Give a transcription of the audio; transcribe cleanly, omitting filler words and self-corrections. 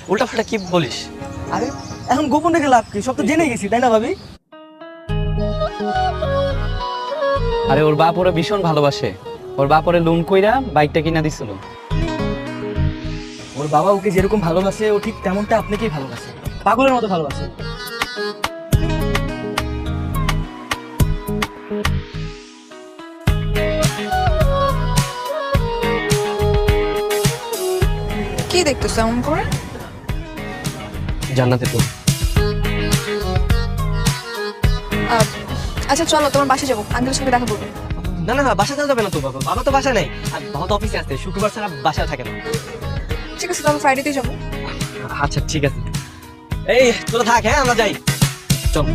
উল্টা পাল্টা কি বলিস? আরে এখন গোপন রেখে লাভ কি, সব তো জেনে গেছি তাই না ভাবি? আরে ওর বাপ ওরা ভীষণ ভালোবাসে, ওর বাপ ওরে লোন কইরা বাইকটা কিনা দিছিল। ওর বাবা ওকে যেরকম ভালোবাসে ও ঠিক তেমনটা আপনাকেই ভালোবাসে, পাগলের মতো ভালোবাসে। কি দেখতেছ এমন করে? জান্নাতে তো আহ, আচ্ছা চলো তোমার বাসায় যাবো, আঙ্কেলের সঙ্গে দেখা করবো। না না না, বাসা যাওয়া যাবে না তো, বাবা বাবা তো বাসা নেই, আর বাবা তো অফিসে আছে, শুক্রবার ছাড়া বাসা থাকে না। ঠিক আছে তাহলে ফ্রাইডেতেই যাবো। আচ্ছা ঠিক আছে, এই তোরা থাক, হ্যাঁ আমরা যাই, চল।